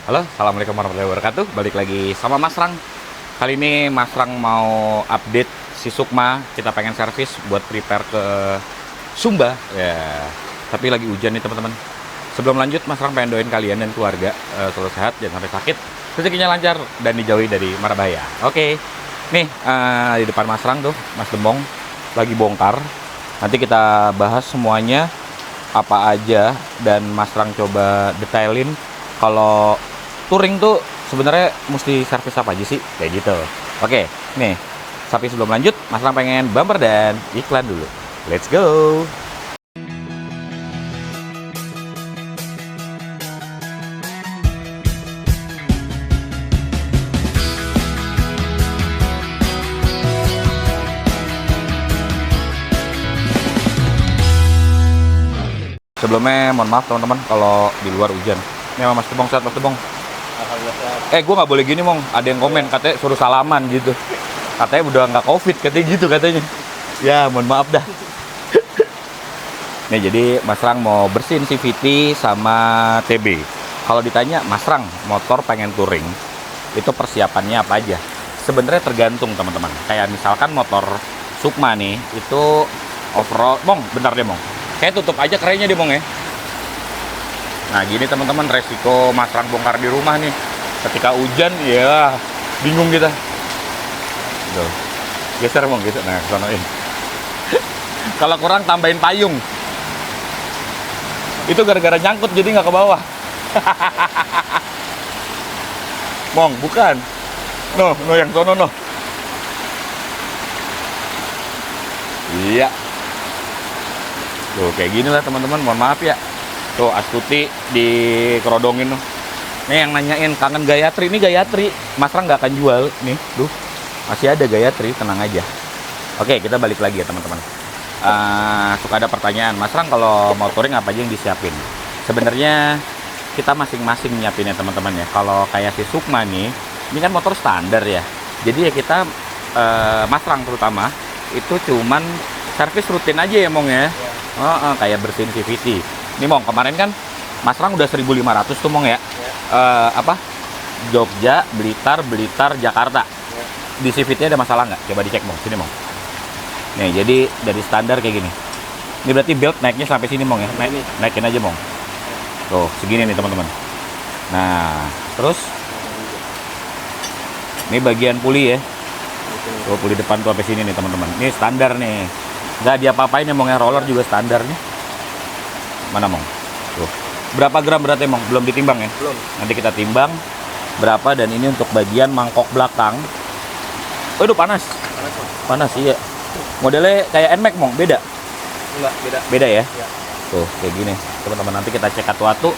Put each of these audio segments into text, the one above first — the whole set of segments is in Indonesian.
Halo, assalamualaikum warahmatullahi wabarakatuh. Balik lagi sama Mas Rang. Kali ini Mas Rang mau update si Sukma. Kita pengen servis buat prepare ke Sumba. Ya, tapi lagi hujan nih teman-teman. Sebelum lanjut, Mas Rang pengen doain kalian dan keluarga selalu sehat, jangan sampai sakit, rezekinya lancar dan dijauhi dari mara bahaya. Oke, nih di depan Mas Rang tuh, Mas Demong lagi bongkar. Nanti kita bahas semuanya apa aja dan Mas Rang coba detailin kalau touring tuh sebenarnya mesti servis apa aja sih kayak gitu. Oke, nih tapi sebelum lanjut Mas Rang pengen bumper dan iklan dulu. Let's go. Sebelumnya mohon maaf teman-teman kalau di luar hujan. Ini sama Mas Tebong, sehat Mas Tebong. Alhamdulillah. Gue nggak boleh gini mong, ada yang komen katanya suruh salaman gitu. Katanya udah nggak covid, katanya gitu katanya. Ya mohon maaf dah. Nih jadi Mas Rang mau bersihin CVT sama TB. Kalau ditanya Mas Rang motor pengen touring, itu persiapannya apa aja? Sebenarnya tergantung teman-teman. Kayak misalkan motor Sukma nih, itu overall, mong bentar deh mong. Kayak tutup aja kerennya deh mong ya. Nah gini teman-teman, resiko Mas Rang bongkar di rumah nih ketika hujan ya bingung kita. Tuh. Geser mong gitu. Nah, sonoin. Kalau kurang tambahin payung. Itu gara-gara nyangkut jadi nggak ke bawah. Mong, bukan. No yang sono no. Iya. Tuh kayak gini lah teman-teman, mohon maaf ya. Tuh Astuti dikerodongin tuh. Nih yang nanyain kangen Gayatri, ini Gayatri Mas Rang nggak akan jual nih, duh masih ada Gayatri, tenang aja. Oke kita balik lagi ya teman-teman. Suka ada pertanyaan, Mas Rang kalau mau touring apa aja yang disiapin? Sebenarnya kita masing-masing nyiapin ya teman-teman ya. Kalau kayak si Sukma nih, ini kan motor standar ya. Jadi ya kita Mas Rang terutama itu cuman servis rutin aja ya Mong ya. Kayak bersihin CVT. Ini Mong, kemarin kan Mas Rang udah 1.500 tuh Mong ya. Jogja, Blitar, Jakarta. Di CVT ada masalah nggak? Coba dicek Mong, sini Mong. Nih, jadi dari standar kayak gini. Ini berarti belt naiknya sampai sini Mong ya. Naikin aja Mong. Tuh, segini nih teman-teman. Nah, terus ini bagian puli ya. Tuh, puli depan tuh sampai sini nih teman-teman. Ini standar nih. Nggak diapa-apain ya Mong ya, roller juga standar nih. Mana Mong? Tuh. Berapa gram beratnya Mong? Belum ditimbang ya? Belum. Nanti kita timbang berapa, dan ini untuk bagian mangkok belakang. Waduh panas. Panas iya. Modelnya kayak NMAX Mong, beda? Enggak, beda. Beda ya? Ya. Tuh kayak gini. Teman-teman nanti kita cek atu-atu,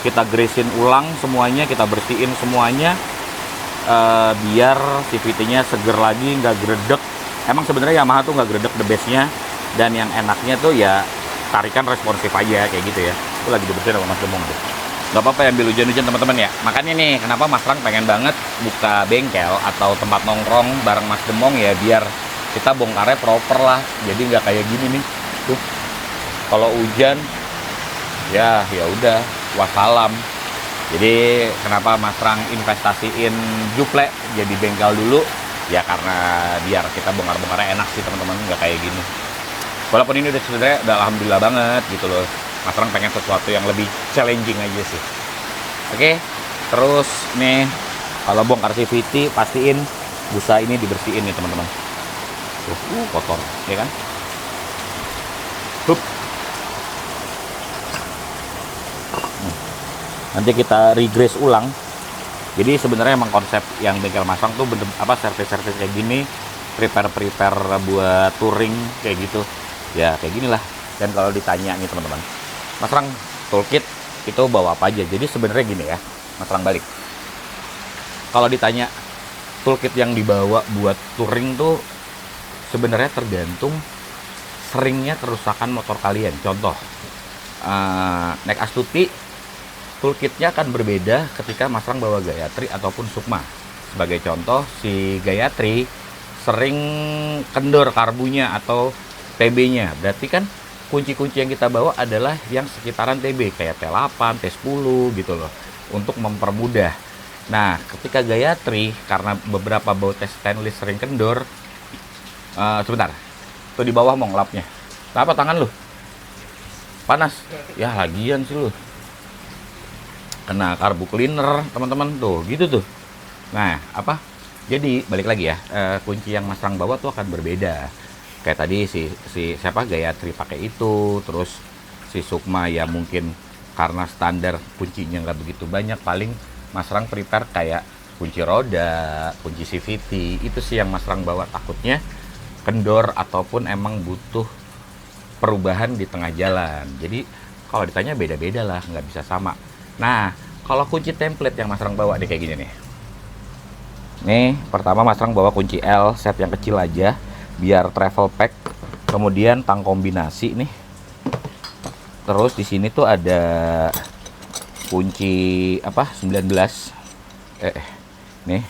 kita greasin ulang semuanya, kita bersihin semuanya biar CVT-nya seger lagi, nggak gredek. Emang sebenarnya Yamaha tuh nggak gredek the best-nya, dan yang enaknya tuh ya tarikan responsif aja kayak gitu ya. Itu lagi dibersihin sama Mas Demong tuh. Gak apa-apa ya ambil hujan-hujan teman-teman ya. Makanya nih kenapa Mas Rang pengen banget buka bengkel atau tempat nongkrong bareng Mas Demong ya, biar kita bongkarnya proper lah. Jadi nggak kayak gini nih. Tuh. Kalau hujan ya udah wassalam. Jadi kenapa Mas Rang investasiin Juple jadi bengkel dulu? Ya karena biar kita bongkar-bongkarnya enak sih teman-teman, nggak kayak gini. Walaupun ini udah sebenarnya udah alhamdulillah banget gitu loh. Mas Rang pengen sesuatu yang lebih challenging aja sih. Oke, terus nih kalau bongkar CVT pastiin busa ini dibersihin nih teman-teman. Tuh, kotor, ya kan? Hup. Nanti kita regrease ulang. Jadi sebenarnya emang konsep yang bengkel Mas Rang tuh bener servis-servis kayak gini, prepare buat touring kayak gitu. Ya kayak gini lah. Dan kalau ditanya nih teman-teman, Mas Rang toolkit itu bawa apa aja? Jadi sebenarnya gini ya, Mas Rang balik. Kalau ditanya toolkit yang dibawa buat touring tuh sebenarnya tergantung seringnya kerusakan motor kalian. Contoh, naik Astuti, toolkitnya akan berbeda ketika Mas Rang bawa Gayatri ataupun Sukma. Sebagai contoh, si Gayatri sering kendor karbunya atau TB-nya. Berarti kan kunci-kunci yang kita bawa adalah yang sekitaran TB, kayak T8, T10 gitu loh. untuk mempermudah. Nah, ketika Gayatri karena beberapa baut stainless sering kendor, sebentar, tuh di bawah mau ngelapnya. Apa tangan lu? Panas? Ya lagian sih lu. Kena karbu cleaner teman-teman tuh, gitu tuh. Nah, apa? Jadi balik lagi ya, kunci yang Mas Rang bawa tuh akan berbeda. Kayak tadi si siapa Gayatri pakai itu, terus si Sukma ya mungkin karena standar kuncinya nggak begitu banyak, paling Mas Rang prepare kayak kunci roda, kunci CVT, itu sih yang Mas Rang bawa, takutnya kendor ataupun emang butuh perubahan di tengah jalan. Jadi kalau ditanya beda-beda lah, nggak bisa sama. Nah, kalau kunci template yang Mas Rang bawa nih kayak gini nih. Nih, pertama Mas Rang bawa kunci L set yang kecil aja biar travel pack. Kemudian tang kombinasi nih. Terus di sini tuh ada kunci apa? 19. Nih.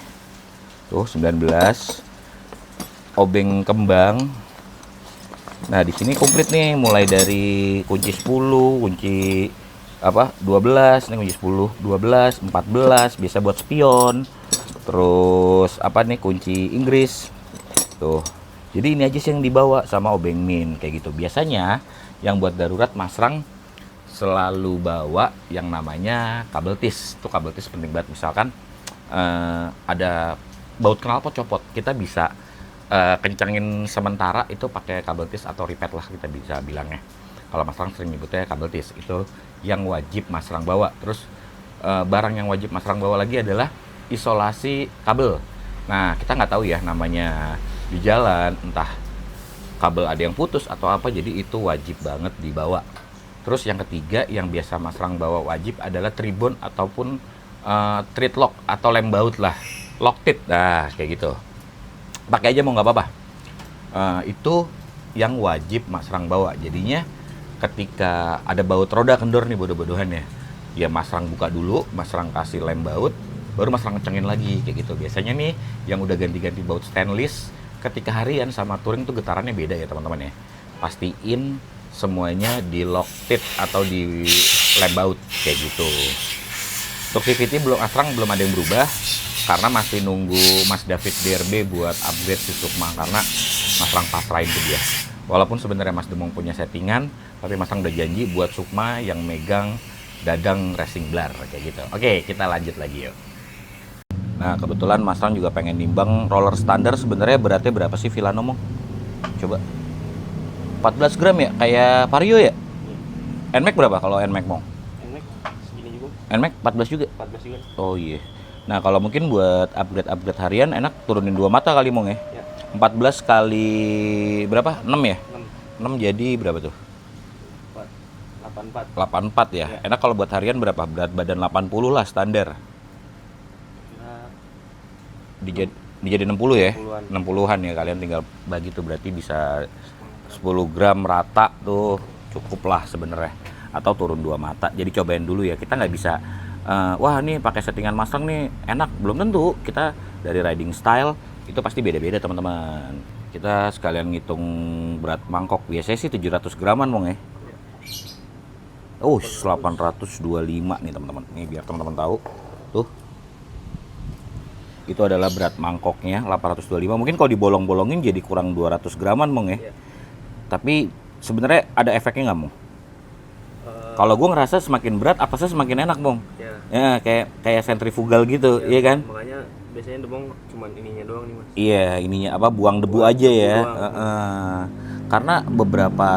Tuh 19. Obeng kembang. Nah, di sini komplit nih mulai dari kunci 10, kunci apa? 12, nih kunci 10, 12, 14 biasa buat spion. Terus apa nih kunci Inggris tuh. Jadi ini aja sih yang dibawa sama obeng min kayak gitu. Biasanya yang buat darurat Mas Rang selalu bawa yang namanya kabel tis. Tuh kabel tis penting banget. Misalkan ada baut knalpot copot, kita bisa kencangin sementara itu pakai kabel tis atau repeat lah kita bisa bilangnya. Kalau Mas Rang sering nyebutnya kabel tis, itu yang wajib Mas Rang bawa. Terus barang yang wajib Mas Rang bawa lagi adalah isolasi kabel. Nah, kita nggak tahu ya namanya di jalan, entah kabel ada yang putus atau apa, jadi itu wajib banget dibawa. Terus yang ketiga yang biasa Mas Rang bawa wajib adalah tribon ataupun thread lock atau lem baut lah, lock tit, nah kayak gitu. Pakai aja mau nggak apa-apa. Itu yang wajib Mas Rang bawa. Jadinya ketika ada baut roda kendor nih bodoh-bodohan ya Mas Rang buka dulu, Mas Rang kasih lem baut, baru Mas Rang kencengin lagi kayak gitu. Biasanya nih yang udah ganti-ganti baut stainless ketika harian sama touring tuh getarannya beda ya teman-teman ya. Pastiin semuanya di lock tit atau di lem baut kayak gitu. Untuk CVT Mas Rang belum ada yang berubah karena masih nunggu Mas David DRB buat upgrade si Sukma, karena Mas Rang pasrahin ke dia. Walaupun sebenarnya Mas Demong punya settingan, tapi Mas Rang udah janji buat Sukma yang megang dadang racing blar kayak gitu. Oke, kita lanjut lagi yuk. Nah, kebetulan Mas Rang juga pengen nimbang roller standar sebenarnya beratnya berapa sih Villano, Mong? Coba. 14 gram ya? Kayak Vario ya? NMAX berapa kalau NMAX, Mong? NMAX segini juga. NMAX 14 juga? 14 juga. Oh iya. Nah, kalau mungkin buat upgrade harian enak turunin 2 mata kali, Mong ya? 14 kali berapa? 6 ya? 6 jadi berapa tuh? 84. 84 ya? Enak kalau buat harian berapa? Berat badan 80 lah standar. Dijadi 60 ya? 60-an ya, kalian tinggal bagi tuh, berarti bisa 10 gram rata tuh cukup lah sebenarnya. Atau turun 2 mata. Jadi cobain dulu ya. Kita nggak bisa wah nih pakai settingan Mas Rang nih enak, belum tentu. Kita dari riding style itu pasti beda-beda teman-teman. Kita sekalian ngitung berat mangkok. Biasanya sih 700 graman, Mong ya. 825 nih teman-teman. Nih biar teman-teman tahu. Tuh. Itu adalah berat mangkoknya 825. Mungkin kalau dibolong-bolongin jadi kurang 200 graman, Mong ya. Tapi sebenarnya ada efeknya nggak, Mong? Kalau gue ngerasa semakin berat apasnya semakin enak, Mong. Ya, kayak sentrifugal gitu, iya kan? Makanya biasanya Demong cuman ininya doang nih, Mas. Iya, ininya apa, buang debu aja ya. Karena beberapa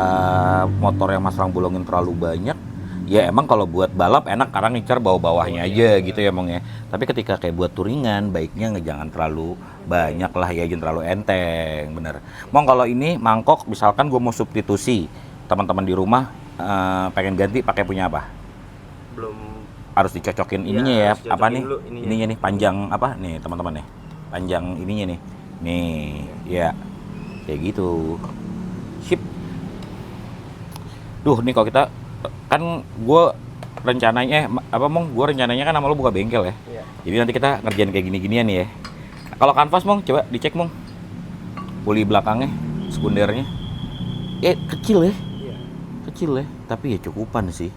motor yang Mas Rang bolongin terlalu banyak, ya emang kalau buat balap enak karena ngincar bawah-bawahnya aja gitu ya, Mong ya. Tapi ketika kayak buat touringan, baiknya jangan terlalu banyak lah ya, jangan terlalu enteng, bener. Mong, kalau ini mangkok misalkan gue mau substitusi, teman-teman di rumah pengen ganti pakai punya apa? Belum Harus dicocokin ininya ya, apa nih? dulu Ininya nih panjang apa nih teman-teman nih? Panjang ininya nih. Nih, ya. Kayak gitu. Sip. Duh, nih kalau kita kan gue rencananya apa, Mong? Gue rencananya kan sama lo buka bengkel ya. Jadi nanti kita ngerjain kayak gini-ginian ya. Kalau kanvas, Mong, coba dicek, Mong. Puli belakangnya, sekundernya. Kecil ya. Kecil ya, tapi ya cukupan sih.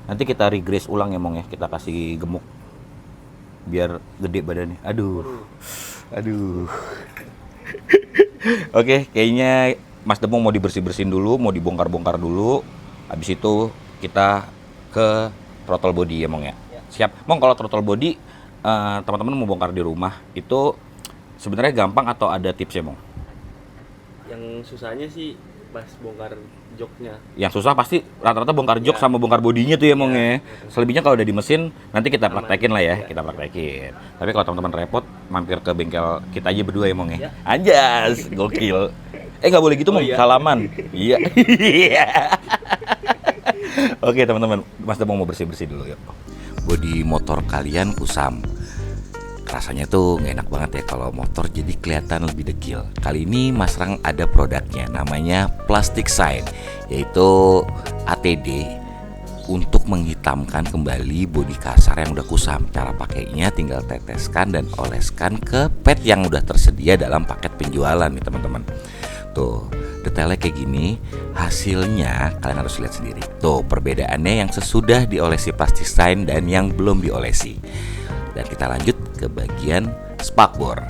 Nanti kita regress ulang ya, Mong ya. Kita kasih gemuk biar gede badannya. Aduh. Oke, kayaknya Mas Demong mau dibersih-bersihin dulu, mau dibongkar-bongkar dulu. Habis itu kita ke throttle body ya, Mong ya. Siap. Mong, kalau throttle body teman-teman mau bongkar di rumah itu sebenarnya gampang atau ada tipsnya, Mong? Yang susahnya sih pas bongkar joknya. Yang susah pasti rata-rata bongkar jok sama bongkar bodinya tuh ya, Mong ya. Selebihnya kalau udah di mesin nanti kita praktekin lah ya, kita praktekin. Tapi kalau teman-teman repot, mampir ke bengkel kita aja berdua ya, Mong ya. Anjas, gokil. Nggak boleh gitu, Mong. Iya. Salaman. Iya. Oke, teman-teman, Mas Demong mau bersih-bersih dulu yuk. Bodi motor kalian kusam. Rasanya tuh nggak enak banget ya kalau motor jadi kelihatan lebih dekil. Kali ini Mas Rang ada produknya, namanya Plastic Shine, yaitu ATD untuk menghitamkan kembali bodi kasar yang udah kusam. Cara pakainya tinggal teteskan dan oleskan ke pad yang udah tersedia dalam paket penjualan nih teman-teman. Tuh, detailnya kayak gini, hasilnya kalian harus lihat sendiri. Tuh, perbedaannya yang sesudah diolesi Plastic Shine dan yang belum diolesi. Dan kita lanjut ke bagian spakbor.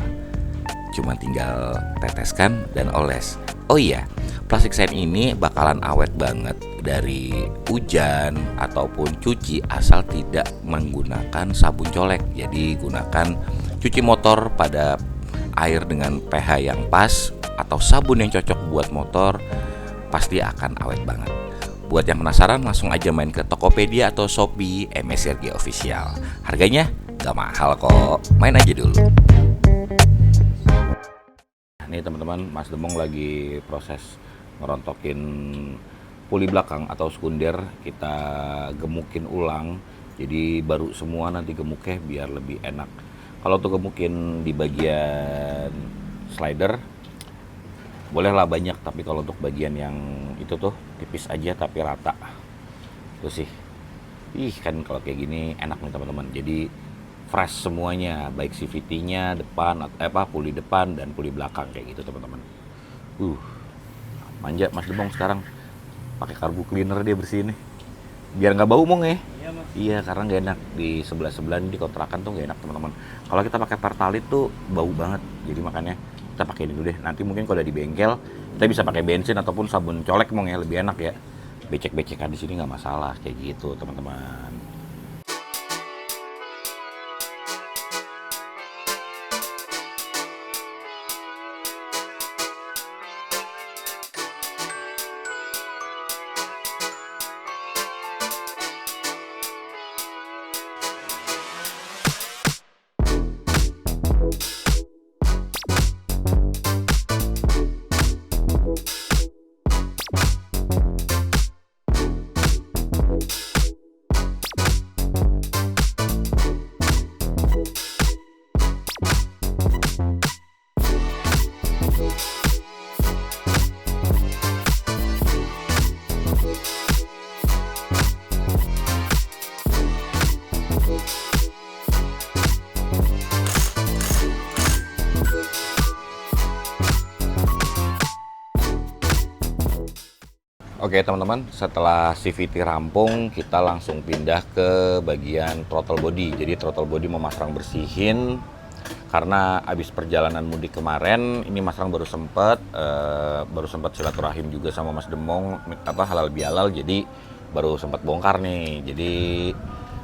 Cuma tinggal teteskan dan oles. Oh iya, Plastic Shine ini bakalan awet banget dari hujan ataupun cuci asal tidak menggunakan sabun colek. Jadi gunakan cuci motor pada air dengan pH yang pas atau sabun yang cocok buat motor, pasti akan awet banget. Buat yang penasaran langsung aja main ke Tokopedia atau Shopee MSRG Official. Harganya gak mahal kok, main aja dulu. Nih teman-teman, Mas Demong lagi proses ngerontokin puli belakang atau sekunder. Kita gemukin ulang, jadi baru semua nanti gemuknya biar lebih enak. Kalau untuk gemukin di bagian slider bolehlah banyak, tapi kalau untuk bagian yang itu tuh tipis aja tapi rata. Tuh sih. Kan kalau kayak gini enak nih teman-teman. Jadi fresh semuanya, baik CVT-nya depan, puli depan dan puli belakang kayak gitu teman-teman. Manja Mas Demong sekarang pakai karbu cleaner dia bersihin nih. Biar nggak bau, Mong ya. Iya, Mas. Iya, karena nggak enak di sebelah di kontrakan tuh nggak enak teman-teman. Kalau kita pakai Pertalite tuh bau banget. Jadi makanya kita pakai ini dulu deh. Nanti mungkin kalau udah di bengkel kita bisa pakai bensin ataupun sabun colek, Mong ya, lebih enak ya. Becek-becekan di sini nggak masalah kayak gitu teman-teman. Oke teman-teman, setelah CVT rampung, kita langsung pindah ke bagian throttle body. Jadi throttle body mau Mas Rang bersihin, karena abis perjalanan mudik kemarin, ini Mas Rang baru sempat silaturahim juga sama Mas Demong, halal bihalal, jadi baru sempat bongkar nih. Jadi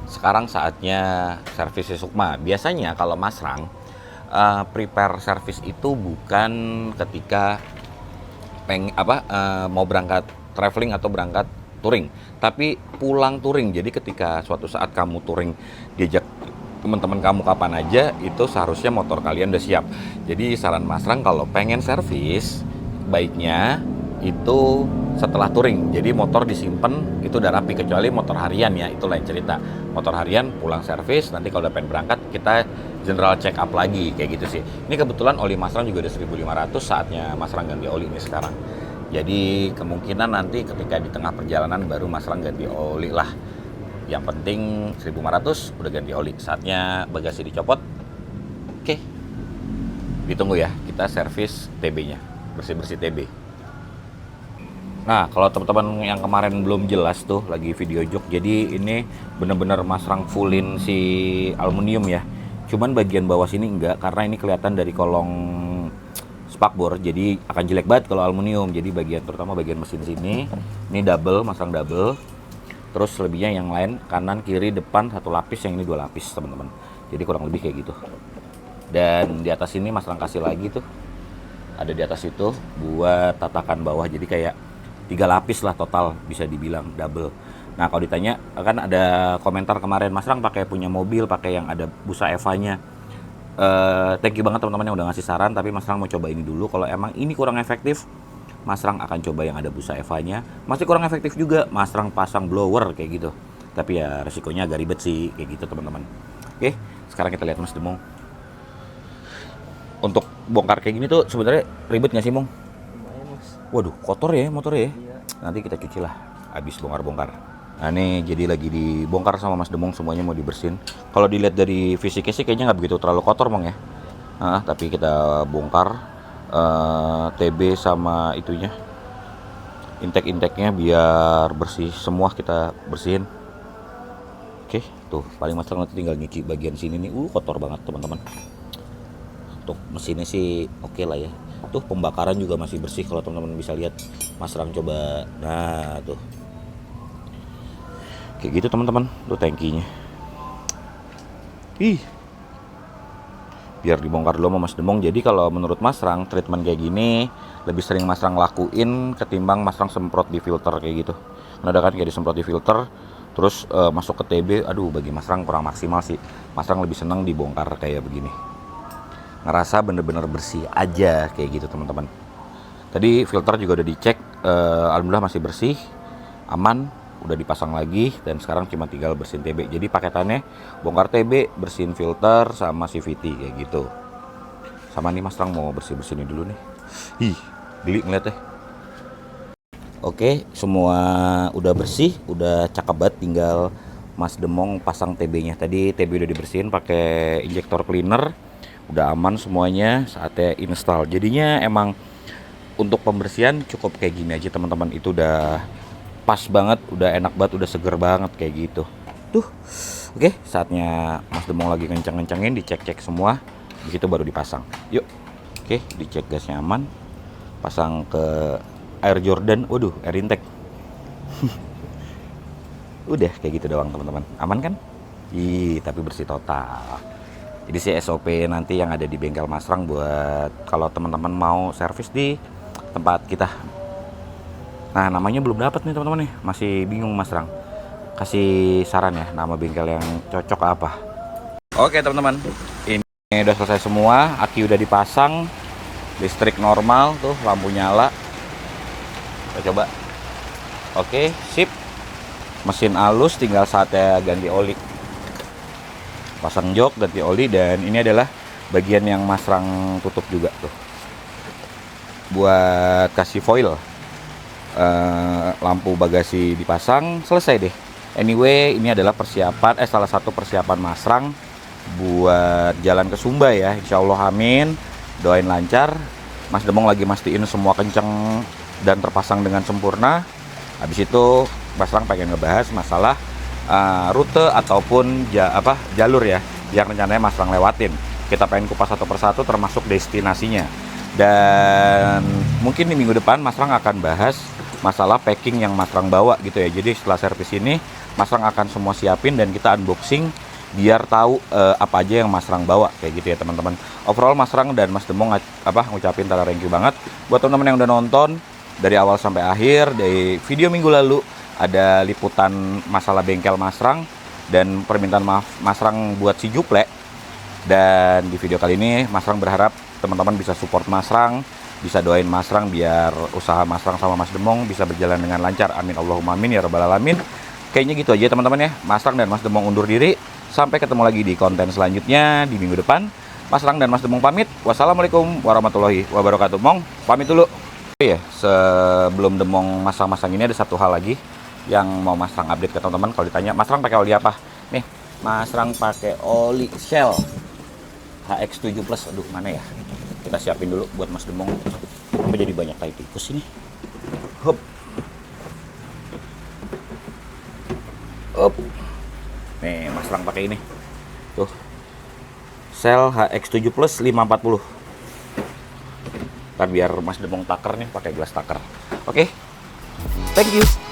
sekarang saatnya servis Sukma. Biasanya kalau Mas Rang prepare servis itu bukan ketika mau berangkat traveling atau berangkat touring, tapi pulang touring. Jadi ketika suatu saat kamu touring diajak teman-teman kamu kapan aja, itu seharusnya motor kalian udah siap. Jadi saran Mas Rang kalau pengen servis, baiknya itu setelah touring. Jadi motor disimpan itu udah rapi, kecuali motor harian ya, itu lain cerita. Motor harian pulang servis, nanti kalau udah pengen berangkat kita general check up lagi kayak gitu sih. Ini kebetulan oli Mas Rang juga udah 1.500, saatnya Mas Rang ganti oli nih sekarang. Jadi kemungkinan nanti ketika di tengah perjalanan baru Mas Rang ganti oli lah. Yang penting 1.500 udah ganti oli. Saatnya bagasi dicopot. Oke. Ditunggu ya, kita servis TB-nya. Bersih-bersih TB. Nah, kalau teman-teman yang kemarin belum jelas tuh lagi video jok. Jadi ini bener-bener Mas Rang fullin si aluminium ya. Cuman bagian bawah sini enggak, karena ini kelihatan dari kolong spakbor, jadi akan jelek banget kalau aluminium. Jadi bagian terutama bagian mesin sini ini double, masang double. Terus lebihnya yang lain kanan kiri depan satu lapis, yang ini dua lapis teman-teman. Jadi kurang lebih kayak gitu. Dan di atas ini masang kasih lagi tuh, ada di atas itu buat tatakan bawah, jadi kayak 3 lapis lah total, bisa dibilang double. Nah kalau ditanya, kan ada komentar kemarin, Mas Rang pakai punya mobil pakai yang ada busa Eva-nya. Thank you banget teman-teman yang udah ngasih saran, tapi Mas Rang mau coba ini dulu. Kalau emang ini kurang efektif, Mas Rang akan coba yang ada busa Eva-nya. Masih kurang efektif juga, Mas Rang pasang blower kayak gitu. Tapi ya resikonya agak ribet sih kayak gitu teman-teman. Oke, sekarang kita lihat Mas Demong. Untuk bongkar kayak gini tuh sebenarnya ribet nggak sih, Mong? Lumayan, Mas. Waduh, kotor ya motornya ya. Iya. Nanti kita cuci lah habis bongkar-bongkar. Nah ini jadi lagi dibongkar sama Mas Demong, semuanya mau dibersihin. Kalau dilihat dari fisiknya sih kayaknya nggak begitu terlalu kotor, Mong ya. Tapi kita bongkar TB sama itunya, intake-intake-nya biar bersih semua, kita bersihin. Oke, tuh paling masalah nanti tinggal nyuci bagian sini nih. Kotor banget teman-teman. Untuk mesinnya sih oke lah ya. Tuh pembakaran juga masih bersih kalau teman-teman bisa lihat. Mas Rang coba. Nah, tuh. Kayak gitu teman-teman. Tuh tangkinya. Biar dibongkar dulu sama Mas Demong. Jadi kalau menurut Mas Rang, treatment kayak gini lebih sering Mas Rang lakuin ketimbang Mas Rang semprot di filter kayak gitu. Nah, ada kan kayak disemprot di filter terus masuk ke TB. Aduh, bagi Mas Rang kurang maksimal sih. Mas Rang lebih senang dibongkar kayak begini. Ngerasa bener-bener bersih aja kayak gitu teman-teman. Tadi filter juga udah dicek, alhamdulillah masih bersih, aman, udah dipasang lagi, dan sekarang cuma tinggal bersihin TB. Jadi paketannya bongkar TB, bersihin filter sama CVT kayak gitu. Sama nih Mas Rang mau bersih-bersihin dulu nih. Geli ngeliatnya. Oke, semua udah bersih, udah cakep banget, tinggal Mas Demong pasang TB-nya. Tadi TB udah dibersihin pakai injektor cleaner. Udah aman semuanya, saatnya install. Jadinya emang untuk pembersihan cukup kayak gini aja teman-teman. Itu udah pas banget, udah enak banget, udah seger banget kayak gitu. Tuh, oke, saatnya Mas Demong lagi kencang-kencangin, dicek-cek semua. Begitu baru dipasang. Yuk, oke, dicek gasnya aman. Pasang ke Air Jordan, waduh, air intake. Udah kayak gitu doang teman-teman. Aman kan? Tapi bersih total. Jadi sih SOP nanti yang ada di bengkel Mas Rang buat kalau teman-teman mau servis di tempat kita. Nah namanya belum dapat nih teman-teman nih, masih bingung Mas Rang. Kasih saran ya nama bengkel yang cocok apa. Oke teman-teman, ini udah selesai semua, aki udah dipasang, listrik normal tuh, lampu nyala. Kita coba. Oke, sip. Mesin halus, tinggal saatnya ganti oli. Pasang jok, ganti oli, dan ini adalah bagian yang Mas Rang tutup juga tuh buat kasih foil. Lampu bagasi dipasang, selesai deh. Anyway, ini adalah persiapan salah satu persiapan Mas Rang buat jalan ke Sumba ya, insya Allah amin, doain lancar. Mas Demong lagi mastiin semua kenceng dan terpasang dengan sempurna. Habis itu Mas Rang pengen ngebahas masalah rute ataupun jalur ya yang rencananya Mas Rang lewatin. Kita pengen kupas satu persatu termasuk destinasinya. Dan mungkin di minggu depan Mas Rang akan bahas masalah packing yang Mas Rang bawa gitu ya. Jadi setelah servis ini Mas Rang akan semua siapin dan kita unboxing biar tahu apa aja yang Mas Rang bawa kayak gitu ya teman-teman. Overall Mas Rang dan Mas Demong ngucapin thank you banget buat teman-teman yang udah nonton dari awal sampai akhir. Dari video minggu lalu ada liputan masalah bengkel Mas Rang dan permintaan maaf Mas Rang buat si Juple. Dan di video kali ini Mas Rang berharap teman-teman bisa support Mas Rang, bisa doain Mas Rang biar usaha Mas Rang sama Mas Demong bisa berjalan dengan lancar. Amin Allahumma amin ya rabbal alamin. Kayaknya gitu aja teman-teman ya. Mas Rang dan Mas Demong undur diri. Sampai ketemu lagi di konten selanjutnya di minggu depan. Mas Rang dan Mas Demong pamit. Wassalamualaikum warahmatullahi wabarakatuh. Mong pamit dulu. Ya, sebelum Demong masang-masang ini ada satu hal lagi yang mau Mas Rang update ke teman-teman. Kalau ditanya Mas Rang pakai oli apa? Nih, Mas Rang pakai oli Shell HX7 Plus. Aduh, mana ya? Kita siapin dulu buat Mas Demong. Apa jadi banyak tai tikus ini? Hop. Hop. Nih, Mas Rang pakai ini. Tuh. Shell HX7 Plus 540. Ntar biar Mas Demong taker nih pakai gelas taker. Oke. Thank you.